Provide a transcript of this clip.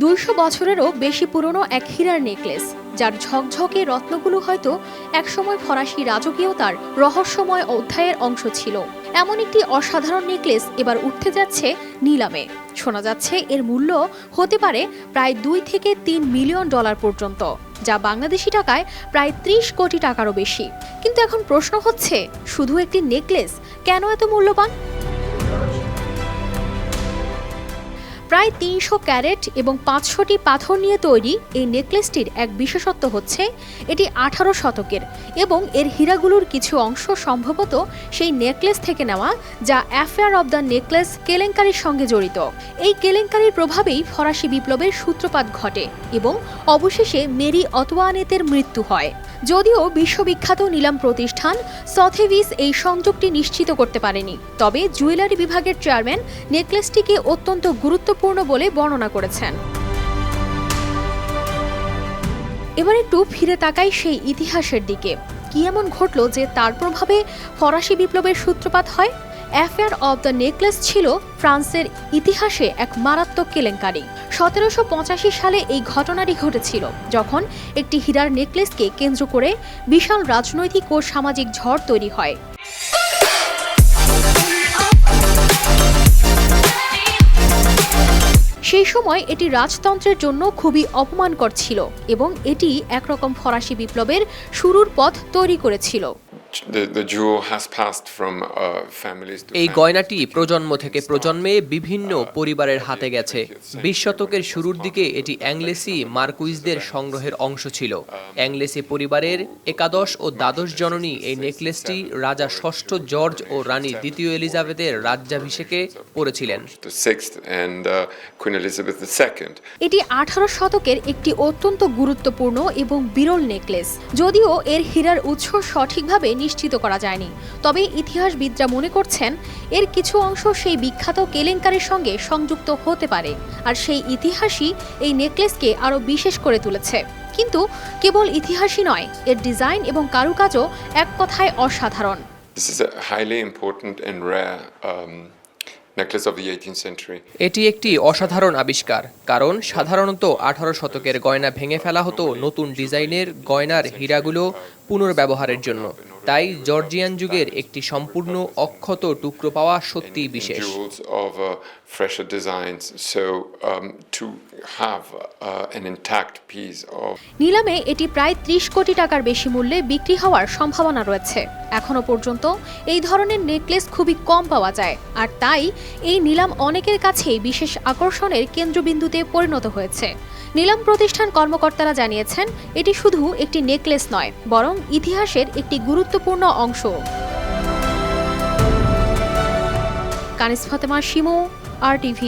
200 বছরেরও বেশি পুরনো এক হীরার নেকলেস, যার ঝকঝকে রত্নগুলো হয়তো একসময় ফরাসি রাজকীয়তার রহস্যময় অধ্যায়ের অংশ ছিল। এমন একটি অসাধারণ নেকলেস এবার উঠতে যাচ্ছে নিলামে। শোনা যাচ্ছে এর মূল্য হতে পারে প্রায় 2 থেকে 3 মিলিয়ন ডলার পর্যন্ত, যা বাংলাদেশি টাকায় প্রায় 30 কোটি টাকারও বেশি। কিন্তু এখন প্রশ্ন হচ্ছে, শুধু একটি নেকলেস কেন এত মূল্যবান? প্রায় 300 ক্যারেট এবং 500টি পাথর নিয়ে তৈরি এই নেকলেসটির এক বিশেষত্ব হচ্ছে এটি 18 শতকের এবং এর হীরাগুলোর কিছু অংশ সম্ভবত সেই নেকলেস থেকে নেওয়া, যা অ্যাফেয়ার অব দ্য নেকলেস কেলেঙ্কারির সঙ্গে জড়িত। এই কেলেঙ্কারির প্রভাবেই ফরাসি বিপ্লবের সূত্রপাত ঘটে এবং অবশেষে মেরি অতোয়ানেতের মৃত্যু হয়। যদিও বিশ্ববিখ্যাত নিলাম প্রতিষ্ঠান সথেভিস এই সংযোগটি নিশ্চিত করতে পারেনি, তবে জুয়েলারি বিভাগের চেয়ারম্যান নেকলেসটিকে অত্যন্ত গুরুত্বপূর্ণ বলে বর্ণনা করেছেন। এবার একটু ফিরে তাকাই সেই ইতিহাসের দিকে। কি এমন ঘটল যে তার প্রভাবে ফরাসি বিপ্লবের সূত্রপাত হয়? অ্যাফেয়ার অব দ্য নেকলেস ছিল ফ্রান্সের ইতিহাসে এক মারাত্মক কেলেঙ্কারি। 1785 সালে এই ঘটনাটি ঘটেছিল, যখন একটি হীরার নেকলেসকে কেন্দ্র করে বিশাল রাজনৈতিক ও সামাজিক ঝড় তৈরি হয়। সেই সময় এটি রাজতন্ত্রের জন্য খুবই অপমানকর ছিল এবং এটি একরকম ফরাসি বিপ্লবের শুরুর পথ তৈরি করেছিল। এই গয়নাটি প্রজন্ম থেকে প্রজন্মে বিভিন্ন পরিবারের হাতে গেছে। 20 শতকের শুরুর দিকে এটি অ্যাংলেসি মার্কুইজদের সংগ্রহের অংশ ছিল। অ্যাংলেসি পরিবারের একাদশ ও দ্বাদশ জননী এই নেকলেসটি রাজা ষষ্ঠ জর্জ ও রানী দ্বিতীয় এলিজাবেথের রাজ্যাভিষেকে পরেছিলেন। এটি 18 শতকের একটি অত্যন্ত গুরুত্বপূর্ণ এবং বিরল নেকলেস। যদিও এর হীরার উৎস সঠিকভাবে নিশ্চিত করা যায়নি, তবে ইতিহাসবিদরা মনে করছেন এর কিছু অংশ সেই বিখ্যাত কেলেঙ্কারির সঙ্গে সংযুক্ত হতে পারে, আর সেই ইতিহাসই এই নেকলেসকে আরও বিশেষ করে তুলেছে। কিন্তু কেবল ইতিহাসই নয়, এর ডিজাইন এবং কারুকাজও এক কথায় অসাধারণ। এটি একটি অসাধারণ আবিষ্কার, কারণ সাধারণত 18 শতকের গয়না ভেঙে ফেলা হতো নতুন ডিজাইনের গয়নার হীরাগুলো পুনর্ব্যবহারের জন্য। তাই জর্জিয়ান যুগের একটি সম্পূর্ণ অক্ষত টুকরো পাওয়া সত্যিই বিশেষ। নিলামে এটি প্রায় 30 কোটি টাকার বেশি মূল্যে বিক্রি হওয়ার সম্ভাবনা রয়েছে। এখনো পর্যন্ত এই ধরনের নেকলেস খুবই কম পাওয়া যায়, আর তাই এই নিলাম অনেকের কাছেই বিশেষ আকর্ষণের কেন্দ্রবিন্দুতে পরিণত হয়েছে। নিলাম প্রতিষ্ঠান কর্মকর্তারা জানিয়েছেন, এটি শুধু একটি নেকলেস নয়, বরং ইতিহাসের একটি গুরুত্বপূর্ণ অংশ। কানিস ফাতেমা শিমু, RTV।